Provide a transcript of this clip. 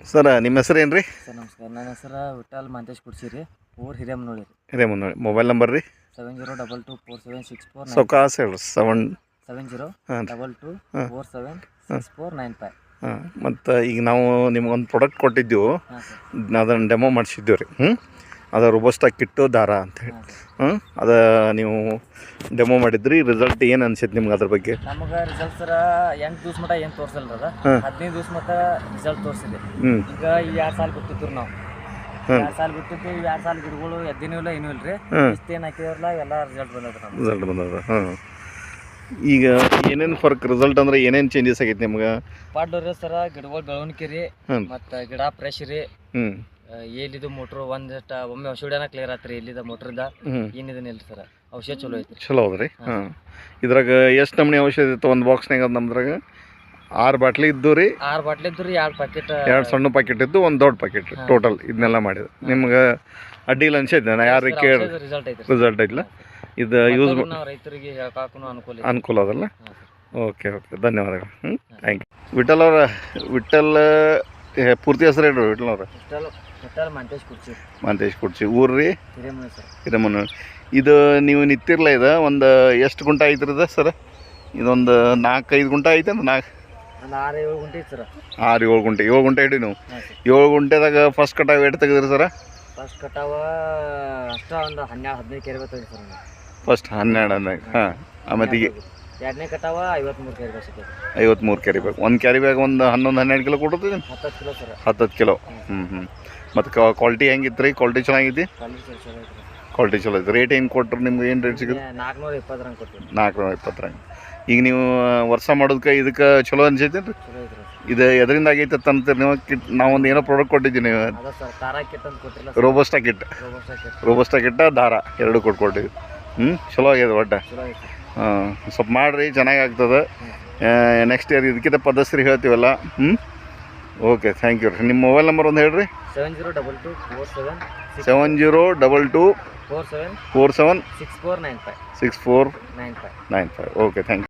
Sir ನಿಮ್ಮ ಹೆಸರು ಏನು ರೀ? ಸರ್ ನಮಸ್ಕಾರ. ನನ್ನ ಹೆಸರು ವಿಠಲ್ ಮಾಂತೇಶ್ ಕುಡ್ಸಿರಿ, ಊರು ಹಿರೇಮನೋಳಿ ರೀ. ಹಿರೇಮನೋಳಿ. ಮೊಬೈಲ್ ನಂಬರ್ ರೀ? 70224764 ಸೊಕಾಸ್ ಹೇಳ್ರಿ 7022476495. ಹಾಂ. ಮತ್ತು ಈಗ ನಾವು ನಿಮ್ಗೊಂದು ಪ್ರಾಡಕ್ಟ್ ಕೊಟ್ಟಿದ್ದೆವು, ಅದನ್ನು ಡೆಮೋ ಮಾಡಿಸಿದ್ದೀವಿ ರೀ. ಅದು ರೋಬೋಸ್ಟಾ ಕಿಟ್ಟು ದಾರ ಅಂತೇಳಿ. ಅದು ನೀವು ಡೆಮೋ ಮಾಡಿದ್ರಿ, ರಿಸಲ್ಟ್ ಏನು ಅನ್ಸಿತ್ತು ನಿಮ್ಗೆ ಅದ್ರ ಬಗ್ಗೆ? ನಮಗೆ ರಿಸಲ್ಟ್ ಸರ 8 ದಿವಸ ಮಟ್ಟ ಏನು ತೋರಿಸಲ್ಲ ಅದ, 15 ದಿವಸ ಮಟ್ಟ ರಿಸಲ್ಟ್ ತೋರಿಸಿದೆ. ಈಗ ಈ 2 ಸಾಲ ಬಿಟ್ಟಿದ್ರು ನಾವು, 2 ಸಾಲ ಬಿಟ್ಟಿದ್ದು, 2 ಸಾಲ ಗಿಡಗಳು ಎದ್ದಿನೂ ಇಲ್ಲ ಏನೂ ಇಲ್ಲ ರೀ. ಇಷ್ಟೇನು ಹಾಕಿದ್ರಲ್ಲ ಎಲ್ಲ ರಿಸಲ್ಟ್ ಬಂದದ. ರಿಸಲ್ಟ್ ಬಂದದ. ಈಗ ಏನೇನು ಫರ್ಕ್ ರಿಸಲ್ಟ್ ಅಂದ್ರೆ ಏನೇನು ಚೇಂಜಸ್ ಆಗೈತೆ ನಿಮ್ಗೆ? ಪಾಡ್ರಿ ಸರ ಗಿಡಗಳು ಬೆಳವಣಿಗೆ ರೀ, ಮತ್ತು ಗಿಡ ಫ್ರೆಶ್ ರೀ. ಎಲ್ಲಿದು ಮೋಟ್ರು ಒಮ್ಮೆ ಔಷಧಿನ ಕ್ಲಿಯರ್ ಆತ್ರಿ. ಎಲ್ಲಿದ ಮೋಟ್ರದ ಏನಿದನಿಲ್ಲ ಸರ್, ಔಷಧ ಚಲೋ ಐತಿ. ಚಲೋ ಹೌದ್ರಿ. ಇದ್ರಾಗ ಎಷ್ಟು ನಮೂನಿ ಔಷಧ ಇತ್ತು ಒಂದು ಬಾಕ್ಸ್ನಾಗ? ನಮ್ದ್ರಾಗ 6 ಬಾಟ್ಲಿ ಇದ್ದು ರೀ. 6 ಬಾಟ್ಲಿ ಇದ್ದು ರೀ. 2 ಪ್ಯಾಕೆಟ್, 2 ಸಣ್ಣ ಪ್ಯಾಕೆಟ್ ಇದ್ದು, 1 ದೊಡ್ಡ ಪ್ಯಾಕೆಟ್. ಟೋಟಲ್ ಇದನ್ನೆಲ್ಲ ಮಾಡಿದ್ರು ನಿಮ್ಗೆ ಅಡ್ಡಿಲ್ಲ ಅನ್ಸೈತೆ? ನಾ ಯಾರು ಕೇಳಿ ರಿಸಲ್ಟ್ ಐತಿಲ್ಲ. ಇದು ಯೂಸ್ ರೈತರಿಗೆ ಅನುಕೂಲ ಅದಲ್ಲ? ಓಕೆ ಓಕೆ, ಧನ್ಯವಾದಗಳು. Thank you. ವಿಠಲ್ ಅವರ, ವಿಠಲ್ ಪೂರ್ತಿ ಹೆಸರು ಹೇಳ್ರಿ? ವಿಠಲ್ ಅವ್ರ ಮಾಂತೇಶ್ ಕುಡ್ಸಿ. ಊರು ರೀ? ಹಿರೇಮನೋಳಿ. ಇದು ನೀವು ನಿಂತಿರ್ಲ, ಇದು ಒಂದು ಎಷ್ಟು ಗುಂಟ ಐತ್ರಿ ಸರ್? ಇದೊಂದು 4-5 ಗುಂಟ ಐತೆ ಅಂದ್ರೆ 6-7 ಗುಂಟೆ ಐತೆ ಸರ್. 6-7 ಗುಂಟೆ. 7 ಗುಂಟೆ ಹಿಡಿ ನೀವು. 7 ಗುಂಟೆದಾಗ ಫಸ್ಟ್ ಕಟಾವು ಎಷ್ಟು ತೆಗೆದ್ರಿ ಸರ? ಫಸ್ಟ್ ಕಟಾವ ಅಷ್ಟ ಒಂದು 12-15 ಕೆರೆ ಬರ್ತದೆ ಸರ್. ಫಸ್ಟ್ 12. ಹಾಂ. ಆಮೇಲೆ ಈಗ 2ನೇ ಕಟಾವ 53 ಕೆರೆ ಬೇಕು. 53 ಕ್ಯಾರಿ ಬ್ಯಾಗ್. ಒಂದು ಕ್ಯಾರಿ ಬ್ಯಾಗ್ ಒಂದು 11-12 ಕಿಲೋ ಕೊಡ್ತೀವಿ? 10 ಕಿಲೋ ಸರ್. 10 ಕಿಲೋ. ಮತ್ತು ಕ್ವಾಲಿಟಿ ಹೆಂಗಿತ್ತು ರೀ? ಕ್ವಾಲಿಟಿ ಚೆನ್ನಾಗೈತಿ? ಕ್ವಾಲಿಟಿ ಚಲೋ ಐತಿ. ರೇಟ್ ಏನು ಕೊಟ್ಟರು ನಿಮ್ಗೆ? ಏನು ರೇಟ್ ಸಿಗುತ್ತೆ? 420 ರಂಗೆ ಕೊಡ್ತೀವಿ. 420 ರಂಗೆ. ಈಗ ನೀವು ವರ್ಷ ಮಾಡೋದಕ್ಕೆ ಇದಕ್ಕೆ ಚಲೋ ಅನ್ಸೈತೆ ರೀ? ಇದು ಎದರಿಂದ ಆಗೈತೆ ಅಂತೀರಿ ನೀವು? ಕಿಟ್ ನಾವೊಂದು ಏನೋ ಪ್ರಾಡಕ್ಟ್ ಕೊಟ್ಟಿದ್ದೀನಿ, ರೋಬೋಸ್ಟಾ ಕಿಟ್. ರೋಬೋಸ್ಟಾ ಕಿಟ್ಟ ದಾರ 2 ಕೊಟ್ಕೊಟ್ಟಿವಿ. ಚಲೋ ಆಗ್ಯದ ಒಟ್ಟು. ಸ್ವಲ್ಪ ಮಾಡಿರಿ, ಚೆನ್ನಾಗಿ ಆಗ್ತದೆ. ನೆಕ್ಸ್ಟ್ ಇಯರ್ ಇದಕ್ಕಿಂತ ಪದ್ಧತಿ ಹೇಳ್ತೀವಲ್ಲ. ಓಕೆ, ಥ್ಯಾಂಕ್ ಯು ರೀ. ನಿಮ್ಮ ಮೊಬೈಲ್ ನಂಬರ್ ಒಂದು ಹೇಳ್ರಿ? 7022476495. Okay, thank you.